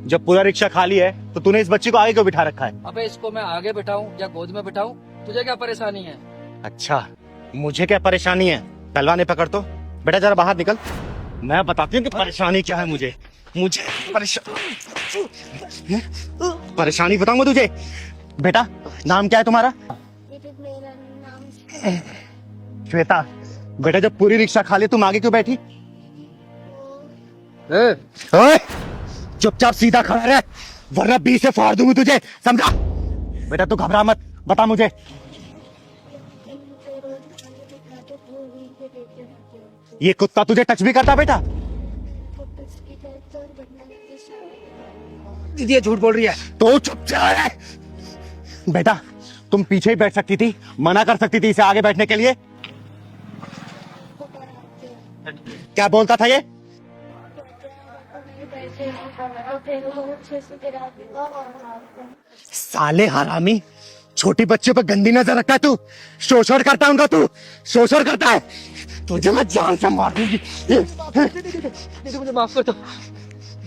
जब पूरा रिक्शा खाली है तो तूने इस बच्ची को आगे क्यों बिठा रखा है? अबे इसको मैं आगे बिठाऊं या गोद में बिठाऊं, तुझे क्या परेशानी है? अच्छा, मुझे क्या परेशानी है? तलवार पकड़ तो बेटा, जरा बाहर निकल, मैं बताती हूँ कि परेशानी क्या है। मुझे परेशानी बताऊंगा तुझे। बेटा, नाम क्या है तुम्हारा? मेरा नाम श्वेता। बेटा, जब पूरी रिक्शा खाली तुम आगे क्यों बैठी? ओए, चुपचाप सीधा खड़ा रह, वरना 20 से फाड़ दूंगी तुझे, समझा? बेटा तू घबरा मत, बता मुझे। ये कुत्ता तुझे टच भी करता बेटा? दीदी ये झूठ बोल रही है। तो चुपचाप रह। बेटा, तुम पीछे ही बैठ सकती थी, मना कर सकती थी इसे आगे बैठने के लिए। क्या बोलता था ये? साले हरामी, छोटी बच्चों पर गंदी नजर रखता है तू, शोषण करता है उनका, तू शोषण करता है। तुझे मैं जान से मार दूंगी। दीदी मुझे माफ कर दो।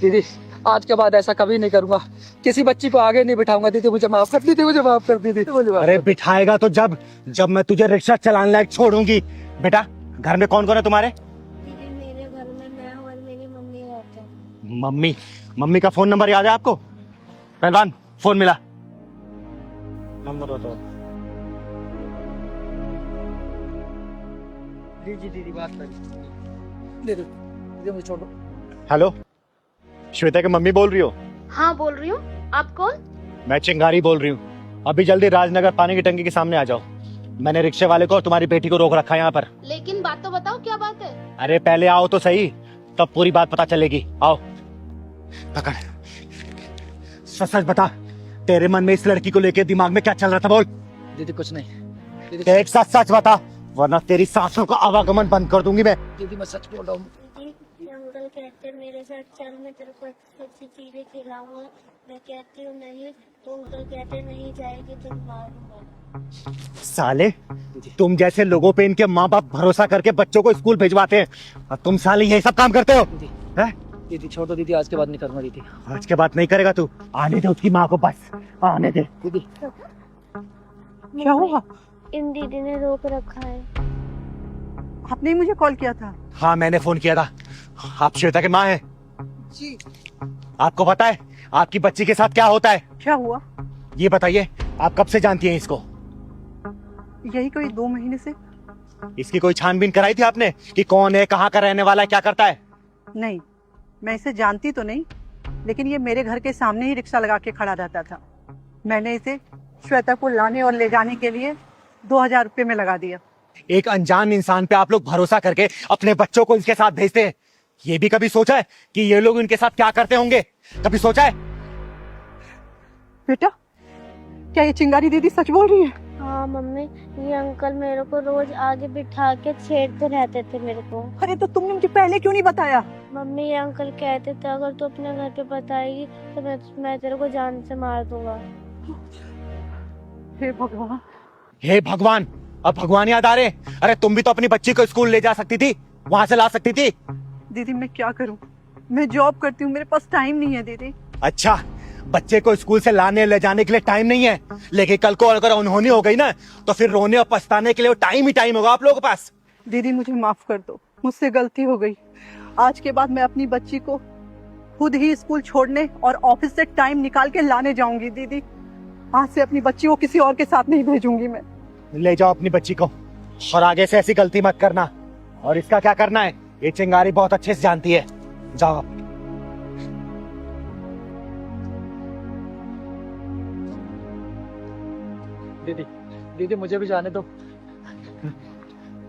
दीदी आज के बाद ऐसा कभी नहीं करूंगा, किसी बच्ची को आगे नहीं बिठाऊंगा। दीदी मुझे माफ कर, दीदी मुझे माफ कर, दीदी मुझे माफ। अरे बिठाएगा तो जब जब मैं तुझे रिक्शा चलाने लायक छोड़ूंगी। बेटा, घर में कौन कौन है तुम्हारे? मेरे घर में मैं और मेरी मम्मी रहते हैं। मम्मी का फोन नंबर याद है आपको? पहलवान, फोन मिला, नंबर बताओ। जी दीदी बात करिए। दीदी मुझे छोड़ दो। हेलो, श्वेता की मम्मी बोल रही हो? हाँ बोल रही हूँ, आप कौन? मैं चिंगारी बोल रही हूँ। अभी जल्दी राजनगर पानी की टंकी के सामने आ जाओ। मैंने रिक्शे वाले को और तुम्हारी बेटी को रोक रखा है यहाँ पर। लेकिन बात तो बताओ, क्या बात है? अरे पहले आओ तो सही, तब पूरी बात पता चलेगी। आओ, पकड़। सच सच बता, तेरे मन में इस लड़की को लेके दिमाग में क्या चल रहा था? बोल। दीदी कुछ नहीं। दीदी एक सच सच बता, वरना तेरी सांसों का आवागमन बंद कर दूंगी मैं। दीदी मैं सच बोल रहा हूँ। अंकल कहते हैं मेरे साथ चल, मैं तेरे को अच्छी चीजें खिलाऊंगा। मैं कहती हूँ नहीं, तो अंकल कहते नहीं जाएगी तो मारूंगा। साले, तुम जैसे लोगों पे इनके माँ बाप भरोसा करके बच्चों को स्कूल भिजवाते हैं, और तुम साले ये सब काम करते हो। दीदी छोड़ दो, दीदी आज के बाद नहीं करूंगा। दीदी आज के बाद नहीं करेगा तू? आने दे उसकी माँ को, बस आने दे। दीदी क्या हुआ? इन दीदी ने रोक रखा है। आपने ही मुझे कॉल किया था? हाँ मैंने फोन किया था। आप श्वेता की माँ हैं? जी। आपको पता है आपकी बच्ची के साथ क्या होता है? क्या हुआ? ये बताइए, आप कब से जानती हैं इसको? यही कोई 2 महीने से। इसकी कोई छानबीन कराई थी आपने कि कौन है, कहाँ का रहने वाला है, क्या करता है? नहीं, मैं इसे जानती तो नहीं, लेकिन ये मेरे घर के सामने ही रिक्शा लगा के खड़ा रहता था। मैंने इसे श्वेता को लाने और ले जाने के लिए 2000 रुपये में लगा दिया। एक अनजान इंसान पे आप लोग भरोसा करके अपने बच्चों को इसके साथ भेजते हैं। ये भी कभी सोचा है कि ये लोग इनके साथ क्या करते होंगे? कभी सोचा है? बेटा, क्या ये चिंगारी दीदी सच बोल रही है? हाँ मम्मी, ये अंकल मेरे को रोज आगे बिठा के छेड़ते रहते थे मेरे को। अरे तो तुमने मुझे पहले क्यों नहीं बताया? मम्मी ये अंकल कहते थे अगर तू अपने घर पे बताएगी तो मैं तेरे को जान से मार दूंगा। हे भगवान। हे भगवान, अब भगवान याद आ रहे? अरे तुम भी तो अपनी बच्ची को स्कूल ले जा सकती थी, वहां से ला सकती थी। दीदी मैं क्या करूं, मैं जॉब करती हूँ, मेरे पास टाइम नहीं है दीदी। अच्छा, बच्चे को स्कूल से लाने ले जाने के लिए टाइम नहीं है, लेकिन कल को अगर अनहोनी हो गई ना तो फिर रोने और पछताने के लिए टाइम ही टाइम होगा आप लोगों के पास। दीदी मुझे माफ कर दो, मुझसे गलती हो गई। आज के बाद मैं अपनी बच्ची को खुद ही स्कूल छोड़ने और ऑफिस से टाइम निकाल के लाने जाऊंगी। दीदी आज से अपनी बच्ची को किसी और के साथ नहीं भेजूंगी मैं। ले जाओ अपनी बच्ची को, और आगे से ऐसी गलती मत करना। और इसका क्या करना है ये चिंगारी बहुत अच्छे से जानती है। जाओ। दीदी दीदी मुझे भी जाने दो।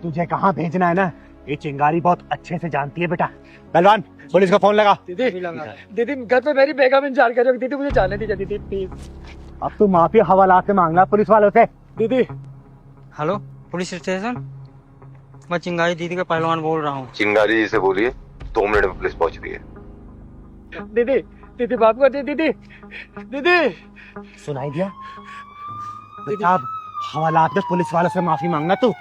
तुझे कहाँ भेजना है ना, ये चिंगारी बहुत अच्छे से जानती है बेटा। पहलवान, पुलिस को फोन लगा। दीदी दीदी घर पे मेरी बेगम इंतजार कर रही है। दीदी मुझे जाने दीजिए दीदी प्लीज। अब तू माफी हवालात से मांगना पुलिस वालों से। दीदी हेलो पुलिस स्टेशन, मैं चिंगारी दीदी का पहलवान बोल रहा हूँ। चिंगारी जी से बोलिए, 2 मिनट में पुलिस पहुंच रही है। दीदी दीदी माफ कर दी दीदी। दीदी सुनाई दिया? बेटा अब हवालात में पुलिस वालों से माफी मांगना तू।